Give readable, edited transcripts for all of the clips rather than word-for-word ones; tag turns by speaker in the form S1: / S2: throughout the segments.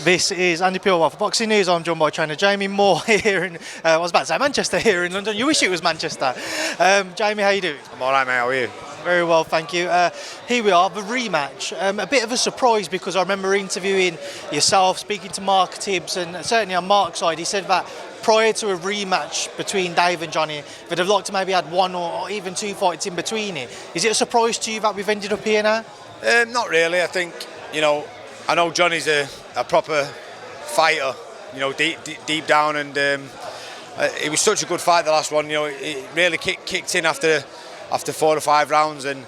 S1: This is Andi Purewal for Boxing News. I'm joined by trainer Jamie Moore here in, I was about to say Manchester, here in London. You wish it was Manchester. Jamie, how you doing?
S2: I'm alright, mate, how are you?
S1: Very well, thank you. Here we are, the rematch. A bit of a surprise because I remember interviewing yourself, speaking to Mark Tibbs, and certainly on Mark's side, he said that prior to a rematch between Dave and Johnny, they'd have liked to maybe had one or even two fights in between it. Is it a surprise to you that we've ended up here now?
S2: Not really. I think, I know Johnny's a proper fighter, deep down, and it was such a good fight, the last one. It really kicked in after 4 or 5 rounds, and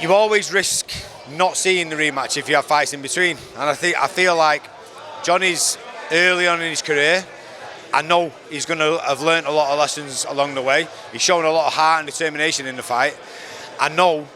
S2: you always risk not seeing the rematch if you have fights in between. And I feel like Johnny's early on in his career. I know he's going to have learnt a lot of lessons along the way. He's shown a lot of heart and determination in the fight. I know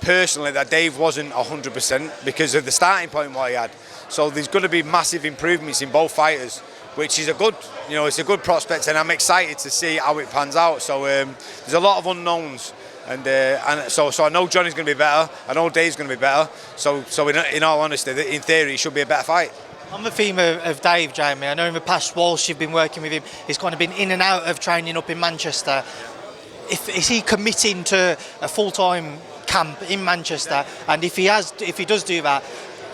S2: personally that Dave wasn't 100% because of the starting point what he had. So there's going to be massive improvements in both fighters, which is it's a good prospect, and I'm excited to see how it pans out. So there's a lot of unknowns, and so I know Johnny's going to be better. I know Dave's going to be better. So in all honesty, in theory, it should be a better fight.
S1: On the theme of Dave, Jamie, I know in the past, whilst you've been working with him, he's kind of been in and out of training up in Manchester. Is he committing to a full-time camp in Manchester? And if he does do that,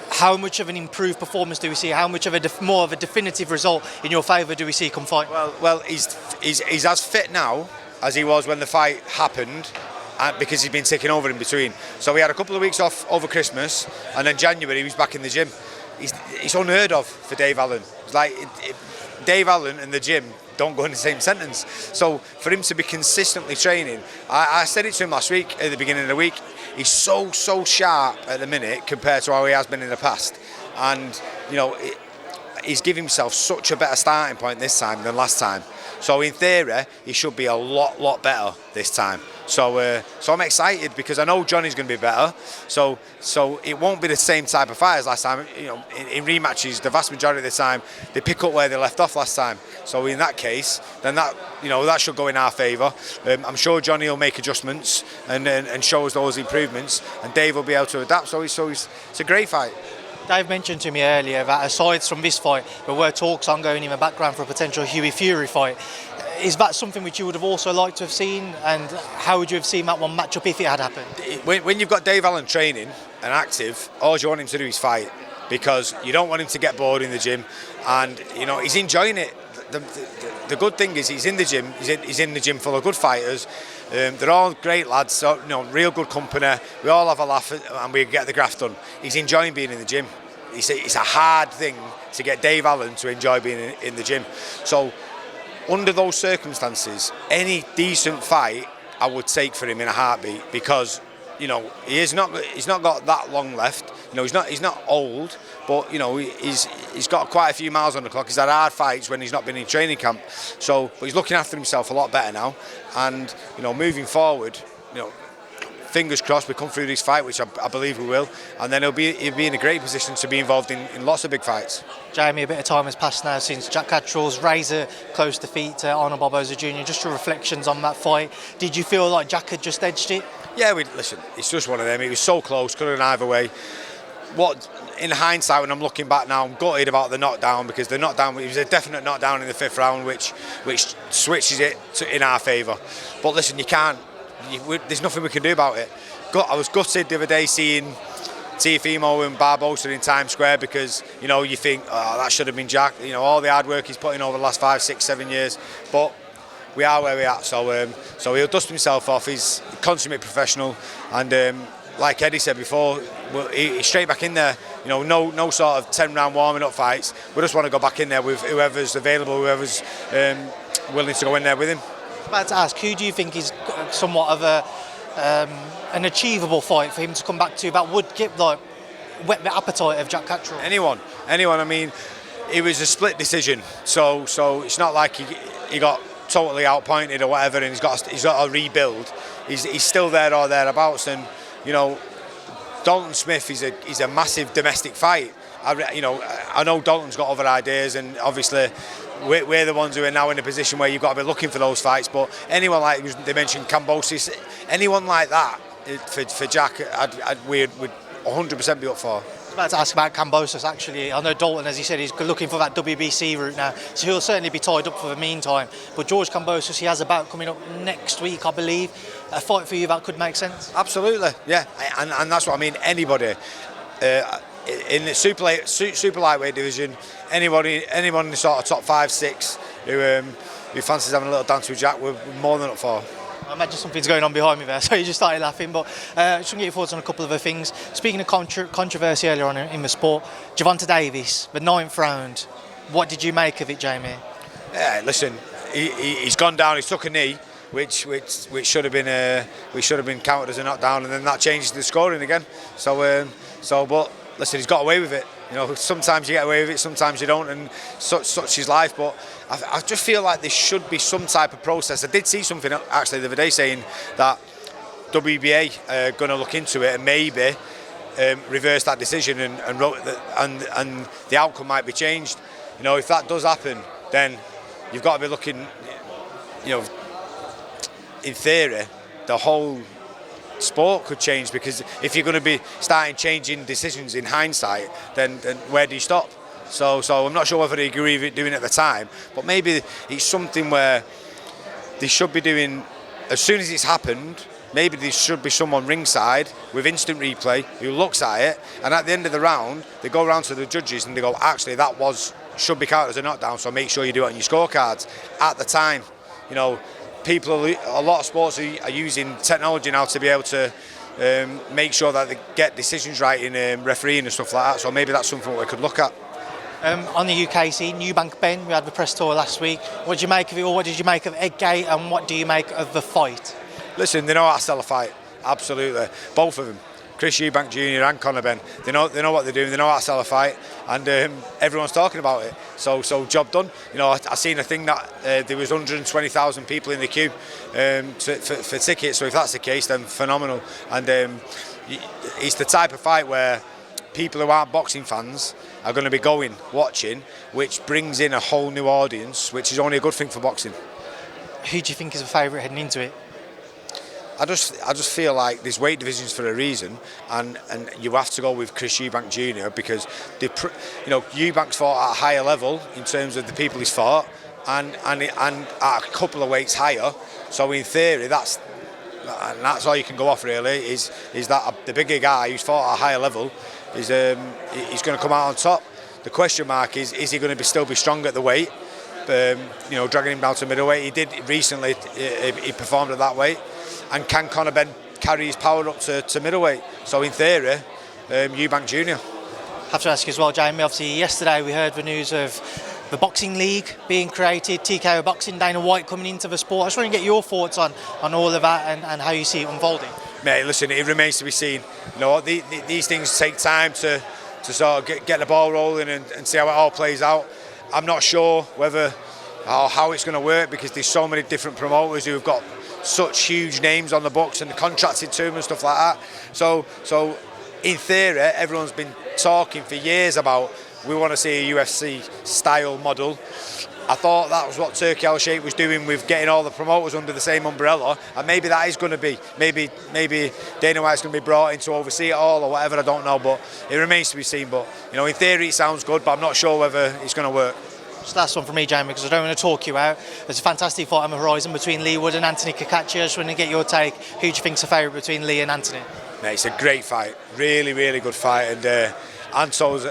S1: how much of an improved performance do we see? How much of more of a definitive result in your favour do we see come fight?
S2: Well, he's as fit now as he was when the fight happened, because he's been taking over in between. So we had a couple of weeks off over Christmas, and then January he was back in the gym. It's unheard of for Dave Allen. It's like Dave Allen and the gym don't go in the same sentence. So for him to be consistently training, I said it to him last week at the beginning of the week, he's so sharp at the minute compared to how he has been in the past. And, he's giving himself such a better starting point this time than last time. So in theory, he should be a lot better this time. So I'm excited because I know Johnny's going to be better. So it won't be the same type of fight as last time. In rematches, the vast majority of the time, they pick up where they left off last time. So in that case, then that should go in our favour. I'm sure Johnny will make adjustments and show us those improvements, and Dave will be able to adapt. So it's a great fight.
S1: Dave mentioned to me earlier that aside from this fight, there were talks ongoing in the background for a potential Hughie Fury fight. Is that something which you would have also liked to have seen, and how would you have seen that one match up if it had happened?
S2: When you've got Dave Allen training and active, all you want him to do is fight, because you don't want him to get bored in the gym, and he's enjoying it. The good thing is he's in the gym. He's in the gym full of good fighters. They're all great lads, so real good company. We all have a laugh and we get the graft done. He's enjoying being in the gym. It's a hard thing to get Dave Allen to enjoy being in the gym. So under those circumstances, any decent fight I would take for him in a heartbeat, because he's not got that long left. He's not old, but he's got quite a few miles on the clock. He's had hard fights when he's not been in training camp. But he's looking after himself a lot better now. And moving forward, fingers crossed we come through this fight, which I believe we will, and then he'll be in a great position to be involved in lots of big fights.
S1: Jamie, a bit of time has passed now since Jack Catterall's razor close defeat to Barboza Jr. Just your reflections on that fight. Did you feel like Jack had just edged it?
S2: Yeah, listen, it's just one of them. It was so close, couldn't have either way. In hindsight, when I'm looking back now, I'm gutted about the knockdown, because the knockdown, it was a definite knockdown in the 5th round, which switches it in our favour. But listen, there's nothing we can do about it. I was gutted the other day seeing Teofimo and Barboza in Times Square, because you think, oh, that should have been Jack. All the hard work he's put in over the last 5, 6, 7 years. But we are where we are. So he'll dust himself off. He's a consummate professional, and like Eddie said before, he's straight back in there. No sort of 10-round warming up fights. We just want to go back in there with whoever's available, whoever's willing to go in there with him.
S1: I was about to ask, who do you think is somewhat of an achievable fight for him to come back to that would whet the appetite of Jack Catterall?
S2: Anyone. I mean, it was a split decision, so it's not like he got totally outpointed or whatever, and he's got to rebuild. He's still there or thereabouts, and Dalton Smith is a massive domestic fight. I know Dalton's got other ideas, and obviously we're the ones who are now in a position where you've got to be looking for those fights. But anyone like they mentioned Kambosos, anyone like that for Jack, we'd 100% be up for.
S1: About to ask about Kambosos actually. I know Dalton, as he said, he's looking for that WBC route now, so he'll certainly be tied up for the meantime. But George Kambosos, he has a bout coming up next week, I believe. A fight for you that could make sense?
S2: Absolutely, yeah, and that's what I mean. Anybody in the super lightweight division, anyone in the sort of top 5, 6 who fancies having a little dance with Jack, we're more than up for.
S1: I imagine something's going on behind me there, so you just started laughing. But just want to get your thoughts on a couple of other things. Speaking of controversy earlier on in the sport, Gervonta Davis, the 9th round. What did you make of it, Jamie?
S2: Yeah, listen, he's gone down. He took a knee, which should have been counted as a knockdown, and then that changes the scoring again. But listen, he's got away with it. You know, sometimes you get away with it, sometimes you don't, and such is life. But I just feel like there should be some type of process. I did see something actually the other day saying that WBA are going to look into it and maybe reverse that decision and the outcome might be changed. You know, if that does happen, then you've got to be looking. You know, in theory, the whole sport could change, because if you're going to be starting changing decisions in hindsight, then where do you stop? So I'm not sure whether they agree with it doing it at the time, but maybe it's something where they should be doing as soon as it's happened. Maybe there should be someone ringside with instant replay who looks at it, and at the end of the round they go around to the judges and they go, actually that should be counted as a knockdown, so make sure you do it on your scorecards at the time. You know, a lot of sports are using technology now to be able to make sure that they get decisions right in refereeing and stuff like that. So maybe that's something we could look at.
S1: On the UK scene, Eubank Ben, we had the press tour last week. What did you make of it, or what did you make of Eggate, and what do you make of the fight?
S2: Listen, they know how to sell a fight. Absolutely, both of them. Chris Eubank Jr. and Conor Benn, they know what they're doing. They know how to sell a fight, and everyone's talking about it. So job done. You know, I seen a thing that there was 120,000 people in the queue for tickets. So if that's the case, then phenomenal. And it's the type of fight where people who aren't boxing fans are going to be watching, which brings in a whole new audience, which is only a good thing for boxing.
S1: Who do you think is the favourite heading into it?
S2: I just feel like there's weight divisions for a reason, and you have to go with Chris Eubank Jr. because Eubank's fought at a higher level in terms of the people he's fought, and at a couple of weights higher. So in theory, that's all you can go off really. Is that the bigger guy who's fought at a higher level is he's going to come out on top. The question mark is he going to still be strong at the weight? Dragging him down to middleweight. He did recently. He performed at that weight. And can Conor Benn carry his power up to middleweight? So in theory, Eubank Jr.
S1: I have to ask you as well, Jamie, obviously yesterday we heard the news of the Boxing League being created, TKO Boxing, Dana White coming into the sport. I just want to get your thoughts on all of that and how you see it unfolding.
S2: Mate, listen, it remains to be seen. You know, these things take time to sort of get the ball rolling and see how it all plays out. I'm not sure whether or how it's going to work, because there's so many different promoters who have got such huge names on the books and contracted to them and stuff like that. So in theory, everyone's been talking for years about we want to see a UFC style model. I thought that was what Turkey Al-Sheikh was doing with getting all the promoters under the same umbrella, and maybe that is going to be, maybe Dana White's going to be brought in to oversee it all or whatever, I don't know, but it remains to be seen. But you know, in theory it sounds good, but I'm not sure whether it's going to work.
S1: Just last one from me, Jamie, because I don't want to talk you out. There's a fantastic fight on the horizon between Lee Wood and Anthony Cacace. I just want to get your take. Who do you think's the favourite between Lee and Anthony?
S2: Mate, it's a great fight, really, really good fight, and Anto's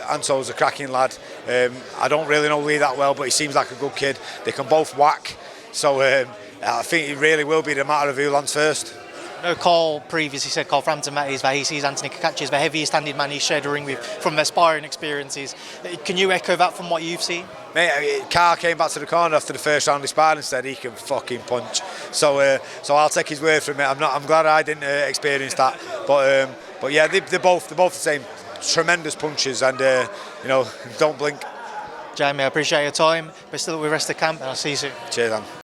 S2: a cracking lad. I don't really know Lee that well, but he seems like a good kid. They can both whack, so I think it really will be the matter of who lands first.
S1: No, Carl previously said, Carl Frampton, that he sees Anthony Cacace as the heaviest handed man he's shared a ring with from their sparring experiences. Can you echo that from what you've seen?
S2: Mate, Carl came back to the corner after the first round of sparring and said he can fucking punch. So I'll take his word from it. I'm glad I didn't experience that. But yeah, they're both the same. Tremendous punches, and don't blink.
S1: Jamie, I appreciate your time. Best of luck with the rest of the camp, and I'll see you soon.
S2: Cheers, man.